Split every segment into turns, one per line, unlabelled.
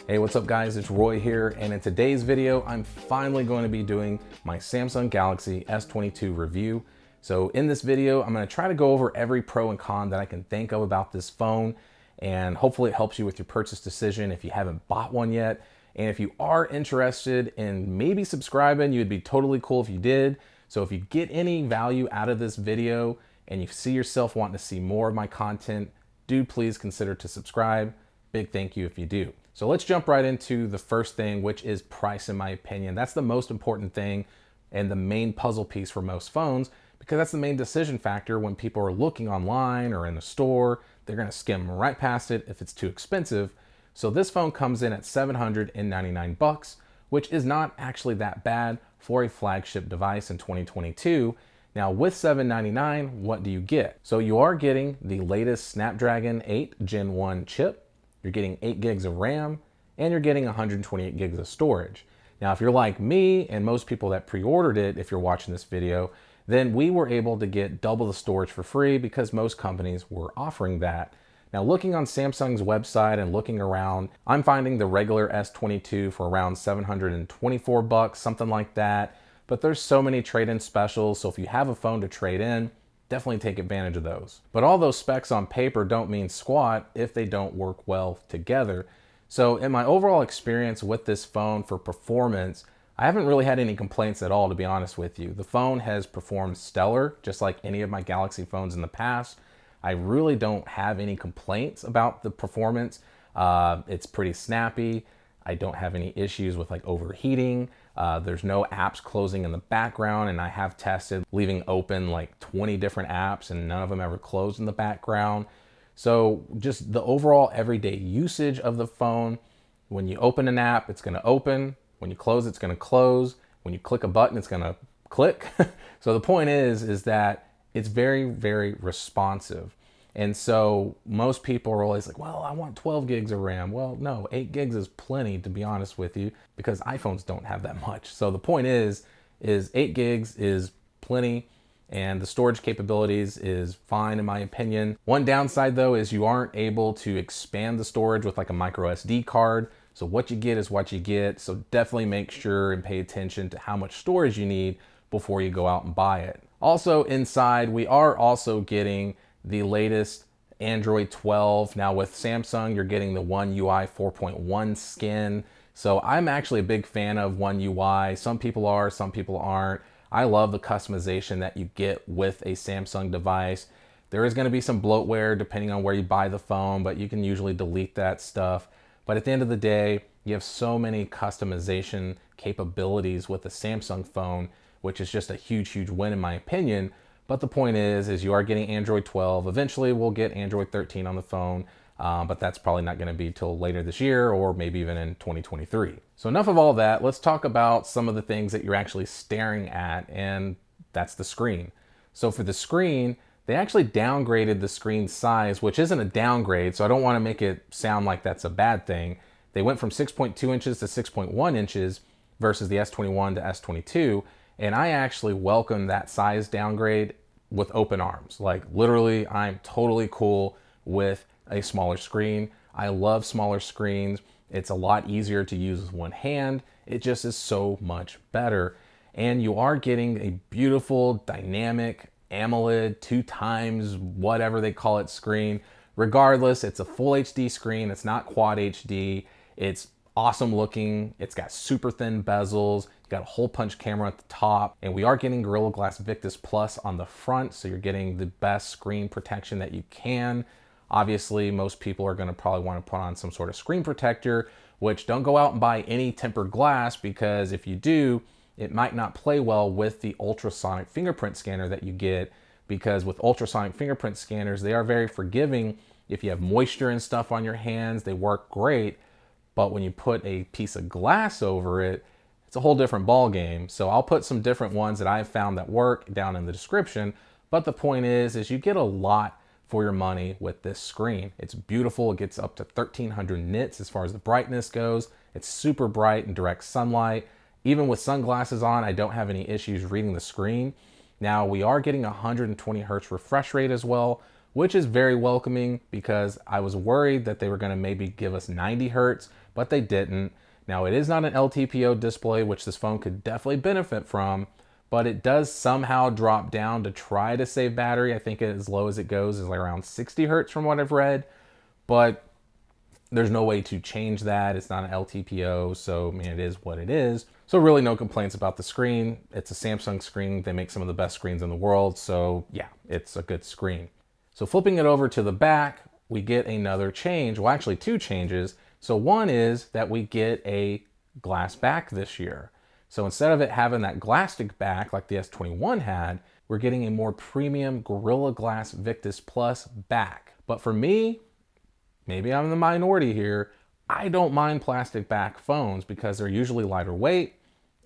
Hey, what's up guys? It's Roy here, and in today's video, I'm finally going to be doing my Samsung Galaxy S22 review. So in this video, I'm going to try to go over every pro and con that I can think of about this phone, and hopefully it helps you with your purchase decision if you haven't bought one yet. And if you are interested in maybe subscribing, you would be totally cool if you did. So if you get any value out of this video and you see yourself wanting to see more of my content, do please consider to subscribe. Big thank you if you do. So let's jump right into the first thing, which is price, in my opinion. That's the most important thing and the main puzzle piece for most phones, because that's the main decision factor when people are looking online or in the store. They're gonna skim right past it if it's too expensive. So this phone comes in at 799 bucks, which is not actually that bad for a flagship device in 2022. Now with $799, what do you get? So you are getting the latest Snapdragon 8 Gen 1 chip. You're getting 8 gigs of RAM, and you're getting 128 gigs of storage. Now, if you're like me and most people that pre-ordered it, if you're watching this video, then we were able to get double the storage for free because most companies were offering that. Now, looking on Samsung's website and looking around, I'm finding the regular S22 for around 724 bucks, something like that. But there's so many trade-in specials, so if you have a phone to trade in, definitely take advantage of those. But all those specs on paper don't mean squat if they don't work well together. So in my overall experience with this phone for performance, I haven't really had any complaints at all, to be honest with you. The phone has performed stellar, just like any of my Galaxy phones in the past. I really don't have any complaints about the performance. It's pretty snappy. I don't have any issues with like overheating. There's no apps closing in the background, and I have tested leaving open like 20 different apps and none of them ever closed in the background. So just the overall everyday usage of the phone, when you open an app, it's gonna open. When you close, it's gonna close. When you click a button, it's gonna click. So the point is that it's very, very responsive. And so most people are always like, well, I want 12 gigs of RAM. Well, no, 8 gigs is plenty, to be honest with you, because iPhones don't have that much. So the point is 8 gigs is plenty, and the storage capabilities is fine in my opinion. One downside though is you aren't able to expand the storage with like a micro SD card. So what you get is what you get. So definitely make sure and pay attention to how much storage you need before you go out and buy it. Also inside, we are also getting the latest Android 12. Now with Samsung, you're getting the One UI 4.1 skin. So I'm actually a big fan of One UI. Some people are, some people aren't. I love the customization that you get with a Samsung device. There is going to be some bloatware depending on where you buy the phone, but you can usually delete that stuff. But at the end of the day, you have so many customization capabilities with the Samsung phone, which is just a huge, huge win in my opinion. But the point is you are getting Android 12. Eventually we'll get Android 13 on the phone, but that's probably not gonna be till later this year or maybe even in 2023. So enough of all that, let's talk about some of the things that you're actually staring at, and that's the screen. So for the screen, they actually downgraded the screen size, which isn't a downgrade, so I don't wanna make it sound like that's a bad thing. They went from 6.2 inches to 6.1 inches versus the S21 to S22. And I actually welcome that size downgrade with open arms. Like literally, I'm totally cool with a smaller screen. I love smaller screens. It's a lot easier to use with one hand. It just is so much better. And you are getting a beautiful, dynamic AMOLED 2x whatever they call it screen. Regardless, it's a full HD screen. It's not quad HD. It's awesome looking. It's got super thin bezels. You got a hole punch camera at the top, and we are getting Gorilla Glass Victus Plus on the front, so you're getting the best screen protection that you can. Obviously, most people are going to probably want to put on some sort of screen protector, which don't go out and buy any tempered glass, because if you do, it might not play well with the ultrasonic fingerprint scanner that you get, because with ultrasonic fingerprint scanners, they are very forgiving. If you have moisture and stuff on your hands, they work great. But when you put a piece of glass over it, it's a whole different ball game. So I'll put some different ones that I've found that work down in the description. But the point is you get a lot for your money with this screen. It's beautiful. It gets up to 1300 nits as far as the brightness goes. It's super bright in direct sunlight. Even with sunglasses on, I don't have any issues reading the screen. Now we are getting 120 hertz refresh rate as well, which is very welcoming, because I was worried that they were going to maybe give us 90 hertz, but they didn't. Now it is not an LTPO display, which this phone could definitely benefit from, but it does somehow drop down to try to save battery. I think as low as it goes is like around 60 hertz from what I've read, but there's no way to change that. It's not an LTPO, so I mean, it is what it is. So really no complaints about the screen. It's a Samsung screen. They make some of the best screens in the world, so yeah, it's a good screen. So flipping it over to the back, we get another change. Well, actually two changes. So one is that we get a glass back this year. So instead of it having that plastic back like the S21 had, we're getting a more premium Gorilla Glass Victus Plus back. But for me, maybe I'm in the minority here, I don't mind plastic back phones because they're usually lighter weight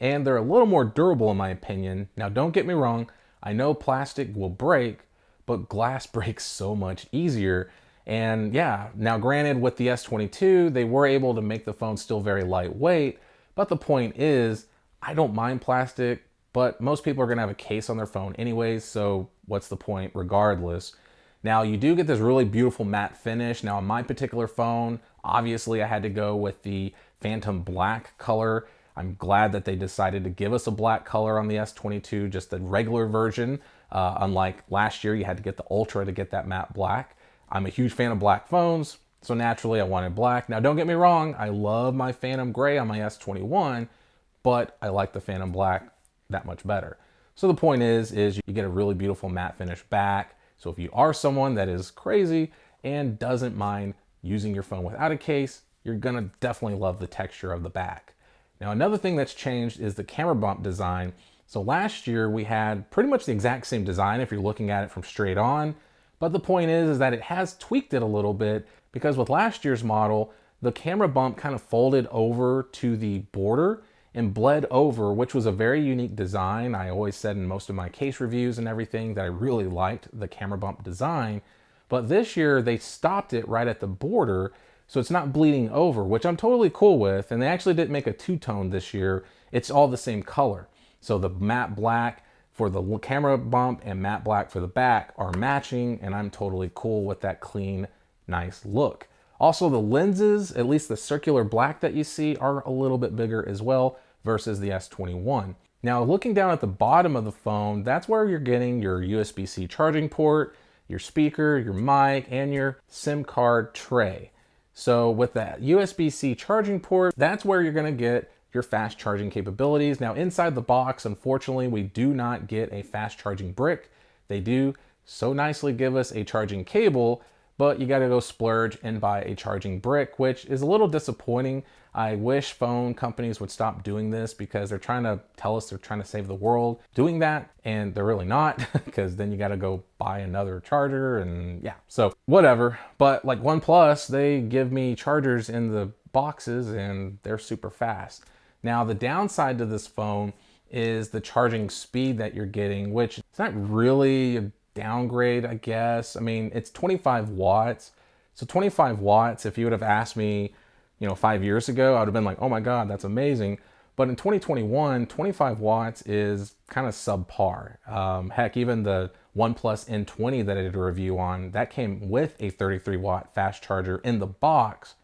and they're a little more durable in my opinion. Now don't get me wrong, I know plastic will break, but glass breaks so much easier. And yeah, now granted with the S22, they were able to make the phone still very lightweight, but the point is, I don't mind plastic, but most people are gonna have a case on their phone anyways, so what's the point regardless? Now you do get this really beautiful matte finish. Now on my particular phone, obviously I had to go with the Phantom Black color. I'm glad that they decided to give us a black color on the S22, just the regular version. Unlike last year, you had to get the Ultra to get that matte black. I'm a huge fan of black phones, so naturally I wanted black. Now don't get me wrong, I love my Phantom Gray on my S21, but I like the Phantom Black that much better. So the point is you get a really beautiful matte finish back. So if you are someone that is crazy and doesn't mind using your phone without a case, you're gonna definitely love the texture of the back. Now another thing that's changed is the camera bump design. So last year we had pretty much the exact same design if you're looking at it from straight on, but the point is that it has tweaked it a little bit because with last year's model, the camera bump kind of folded over to the border and bled over, which was a very unique design. I always said in most of my case reviews and everything that I really liked the camera bump design, but this year they stopped it right at the border, so it's not bleeding over, which I'm totally cool with, and they actually didn't make a two-tone this year. It's all the same color. So the matte black for the camera bump and matte black for the back are matching, and I'm totally cool with that clean, nice look. Also the lenses, at least the circular black that you see, are a little bit bigger as well versus the S21. Now looking down at the bottom of the phone, that's where you're getting your USB-C charging port, your speaker, your mic, and your SIM card tray. So with that USB-C charging port, that's where you're gonna get your fast charging capabilities. Now inside the box, unfortunately, we do not get a fast charging brick. They do so nicely give us a charging cable, but you gotta go splurge and buy a charging brick, which is a little disappointing. I wish phone companies would stop doing this because they're trying to tell us they're trying to save the world doing that, and they're really not, because then you gotta go buy another charger and yeah, so whatever. But like OnePlus, they give me chargers in the boxes and they're super fast. Now the downside to this phone is the charging speed that you're getting, which it's not really a downgrade, I guess. I mean, it's 25 watts. So 25 watts, if you would have asked me, 5 years ago, I would have been like, oh my God, that's amazing. But in 2021, 25 watts is kind of subpar. Heck, even the OnePlus N20 that I did a review on, that came with a 33 watt fast charger in the box,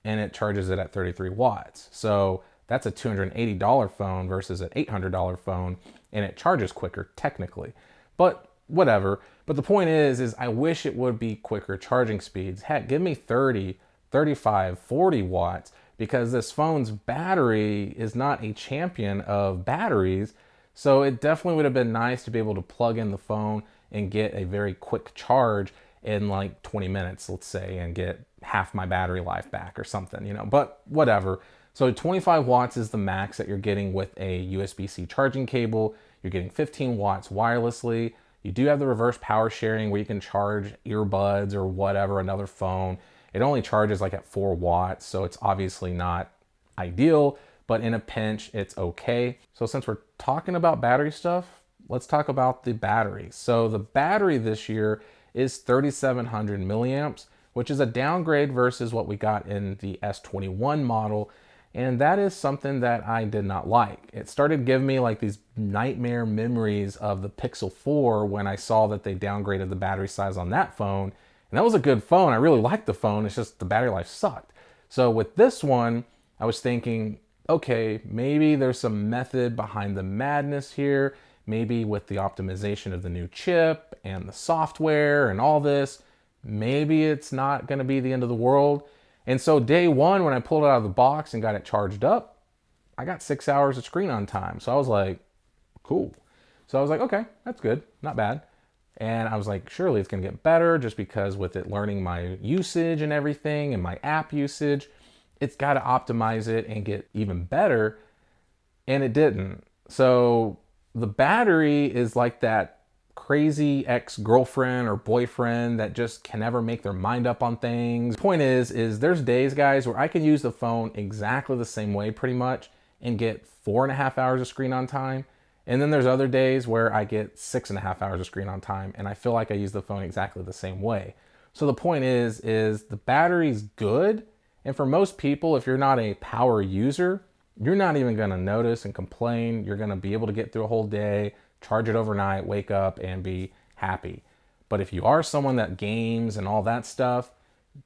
and it charges it at 33 watts. So that's a $280 phone versus an $800 phone, and it charges quicker technically. But whatever. But the point is I wish it would be quicker charging speeds. Heck, give me 30, 35, 40 watts, because this phone's battery is not a champion of batteries. So it definitely would have been nice to be able to plug in the phone and get a very quick charge in like 20 minutes, let's say, and get half my battery life back or something, but whatever. So 25 watts is the max that you're getting with a USB-C charging cable. You're getting 15 watts wirelessly. You do have the reverse power sharing where you can charge earbuds or whatever, another phone. It only charges like at 4 watts, so it's obviously not ideal, but in a pinch, it's okay. So since we're talking about battery stuff, let's talk about the battery. So the battery this year is 3,700 milliamps, which is a downgrade versus what we got in the S21 model. And that is something that I did not like. It started giving me like these nightmare memories of the Pixel 4 when I saw that they downgraded the battery size on that phone. And that was a good phone. I really liked the phone. It's just the battery life sucked. So with this one, I was thinking, okay, maybe there's some method behind the madness here. Maybe with the optimization of the new chip and the software and all this, maybe it's not going to be the end of the world. And so day one, when I pulled it out of the box and got it charged up, I got 6 hours of screen on time. So I was like, cool. So I was like, okay, that's good, not bad. And I was like, surely it's gonna get better just because with it learning my usage and everything and my app usage, it's gotta optimize it and get even better. And it didn't. So the battery is like that crazy ex-girlfriend or boyfriend that just can never make their mind up on things. Point is there's days, guys, where I can use the phone exactly the same way pretty much and get 4.5 hours of screen on time. And then there's other days where I get 6.5 hours of screen on time and I feel like I use the phone exactly the same way. So the point is the battery's good. And for most people, if you're not a power user, you're not even gonna notice and complain. You're gonna be able to get through a whole day, charge it overnight, wake up and be happy. But if you are someone that games and all that stuff,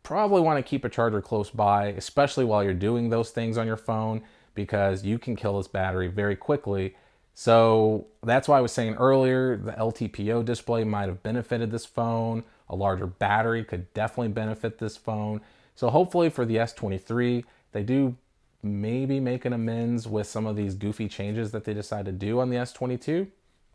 probably wanna keep a charger close by, especially while you're doing those things on your phone, because you can kill this battery very quickly. So that's why I was saying earlier, the LTPO display might have benefited this phone. A larger battery could definitely benefit this phone. So hopefully for the S23, they do maybe make an amends with some of these goofy changes that they decide to do on the S22.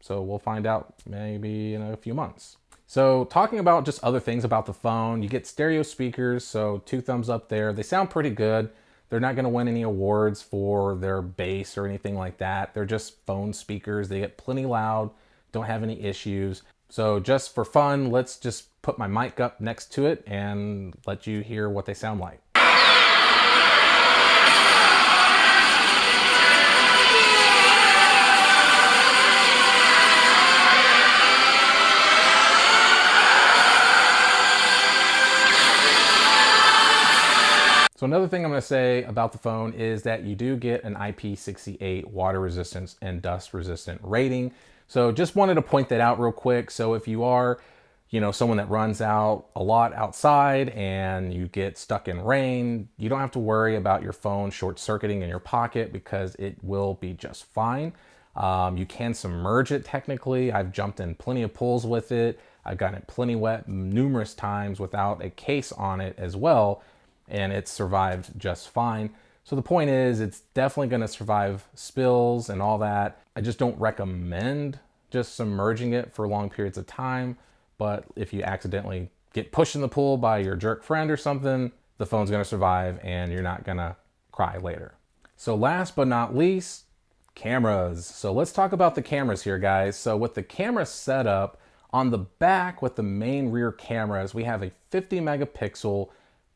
So we'll find out maybe in a few months. So talking about just other things about the phone, you get stereo speakers, so 2 thumbs up there. They sound pretty good. They're not gonna win any awards for their bass or anything like that. They're just phone speakers. They get plenty loud, don't have any issues. So just for fun, let's just put my mic up next to it and let you hear what they sound like. So another thing I'm going to say about the phone is that you do get an IP68 water resistance and dust resistant rating. So just wanted to point that out real quick. So if you are, someone that runs out a lot outside and you get stuck in rain, you don't have to worry about your phone short circuiting in your pocket because it will be just fine. You can submerge it technically. I've jumped in plenty of pools with it. I've gotten it plenty wet numerous times without a case on it as well, and it's survived just fine. So the point is, it's definitely gonna survive spills and all that. I just don't recommend just submerging it for long periods of time, but if you accidentally get pushed in the pool by your jerk friend or something, the phone's gonna survive and you're not gonna cry later. So last but not least, cameras. So let's talk about the cameras here, guys. So with the camera setup, on the back with the main rear cameras, we have a 50 megapixel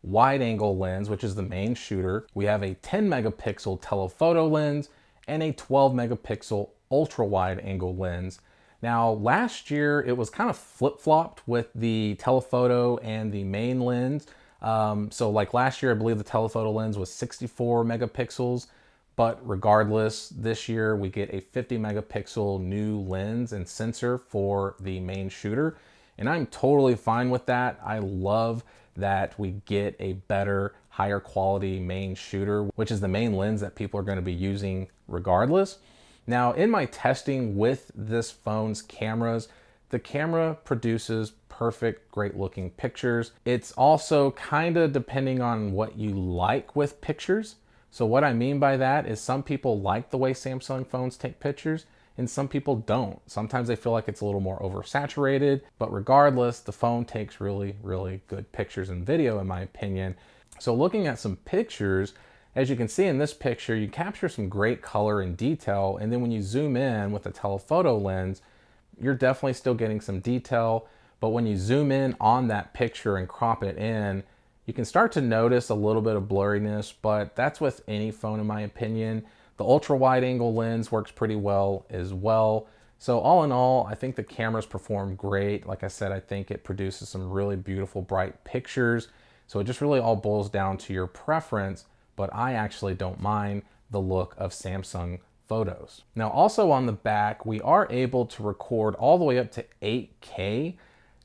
wide angle lens, which is the main shooter. We have a 10 megapixel telephoto lens and a 12 megapixel ultra wide angle lens. Now, last year it was kind of flip-flopped with the telephoto and the main lens. So like last year, I believe the telephoto lens was 64 megapixels, but regardless, this year we get a 50 megapixel new lens and sensor for the main shooter. And I'm totally fine with that. I love that we get a better, higher quality main shooter, which is the main lens that people are going to be using regardless. Now, in my testing with this phone's cameras, the camera produces perfect, great looking pictures. It's also kind of depending on what you like with pictures. So what I mean by that is some people like the way Samsung phones take pictures and some people don't. Sometimes they feel like it's a little more oversaturated, but regardless, the phone takes really, really good pictures and video in my opinion. So looking at some pictures, as you can see in this picture, you capture some great color and detail, and then when you zoom in with a telephoto lens, you're definitely still getting some detail, but when you zoom in on that picture and crop it in, you can start to notice a little bit of blurriness, but that's with any phone in my opinion. The ultra wide angle lens works pretty well as well. So all in all, I think the cameras perform great. Like I said, I think it produces some really beautiful, bright pictures. So it just really all boils down to your preference, but I actually don't mind the look of Samsung photos. Now also on the back, we are able to record all the way up to 8K.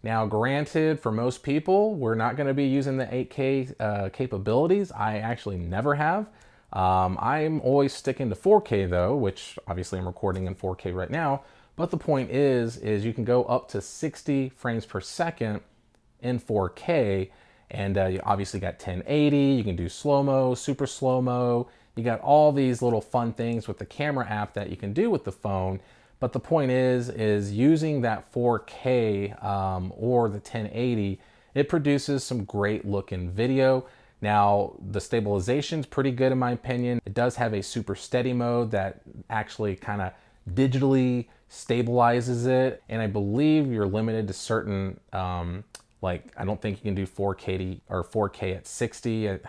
Now, granted, for most people, we're not going to be using the 8K capabilities. I actually never have. I'm always sticking to 4K though, which obviously I'm recording in 4K right now. But the point is you can go up to 60 frames per second in 4K, and you obviously got 1080. You can do slow-mo, super slow-mo. You got all these little fun things with the camera app that you can do with the phone. But the point is using that 4K or the 1080, it produces some great looking video. Now, the stabilization's pretty good in my opinion. It does have a super steady mode that actually kind of digitally stabilizes it. And I believe you're limited to certain, like, I don't think you can do 4K or 4K at 60. I'm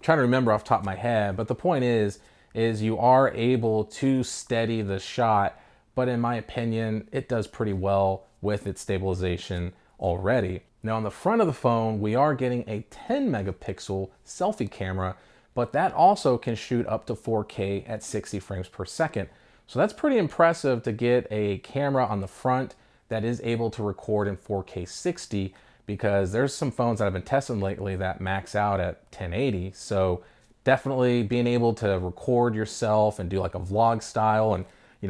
trying to remember off the top of my head, but the point is you are able to steady the shot. But in my opinion, it does pretty well with its stabilization already. Now on the front of the phone, we are getting a 10 megapixel selfie camera, but that also can shoot up to 4K at 60 frames per second. So that's pretty impressive to get a camera on the front that is able to record in 4K 60, because there's some phones that I've been testing lately that max out at 1080. So definitely being able to record yourself and do like a vlog style and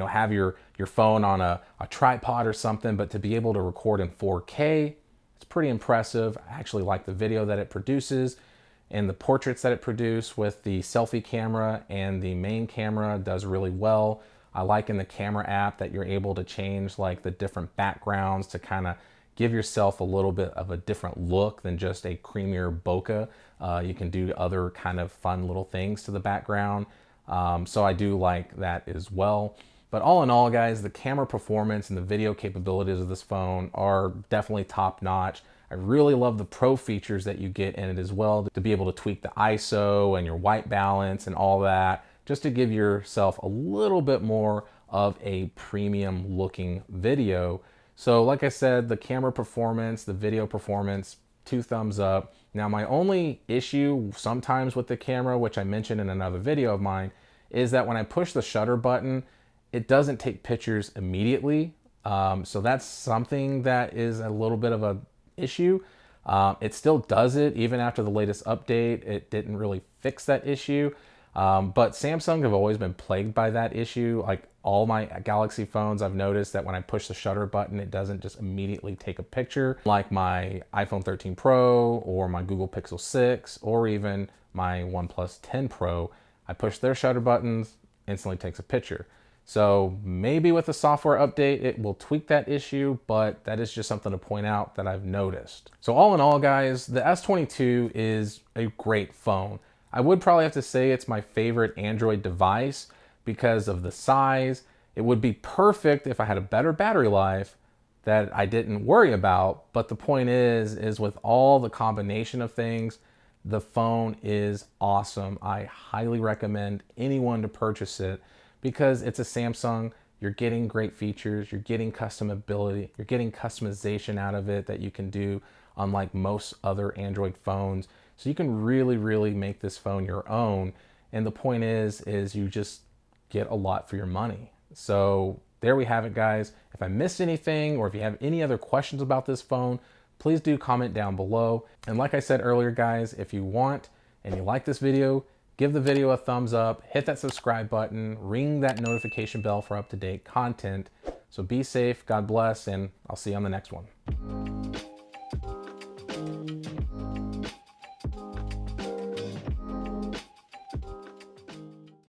have your phone on a tripod or something, but to be able to record in 4K, it's pretty impressive. I actually like the video that it produces and the portraits that it produces with the selfie camera, and the main camera does really well. I like in the camera app that you're able to change like the different backgrounds to kind of give yourself a little bit of a different look than just a creamier bokeh. You can do other kind of fun little things to the background. So I do like that as well. But all in all, guys, the camera performance and the video capabilities of this phone are definitely top notch. I really love the pro features that you get in it as well, to be able to tweak the ISO and your white balance and all that, just to give yourself a little bit more of a premium looking video. So like I said, the camera performance, the video performance, 2 thumbs up. Now my only issue sometimes with the camera, which I mentioned in another video of mine, is that when I push the shutter button, it doesn't take pictures immediately. So that's something that is a little bit of a issue. It still does it even after the latest update. It didn't really fix that issue. But Samsung have always been plagued by that issue. Like all my Galaxy phones, I've noticed that when I push the shutter button, it doesn't just immediately take a picture. Like my iPhone 13 Pro or my Google Pixel 6 or even my OnePlus 10 Pro, I push their shutter buttons, instantly takes a picture. So maybe with a software update, it will tweak that issue, but that is just something to point out that I've noticed. So all in all, guys, the S22 is a great phone. I would probably have to say it's my favorite Android device because of the size. It would be perfect if I had a better battery life that I didn't worry about. But the point is with all the combination of things, the phone is awesome. I highly recommend anyone to purchase it because it's a Samsung. You're getting great features, you're getting customability, you're getting customization out of it that you can do unlike most other Android phones. So you can really make this phone your own. And the point is you just get a lot for your money. So there we have it, guys. If I missed anything or if you have any other questions about this phone, please do comment down below. And like I said earlier, guys, if you want and you like this video, give the video a thumbs up, hit that subscribe button, ring that notification bell for up-to-date content. So be safe, God bless, and I'll see you on the next one.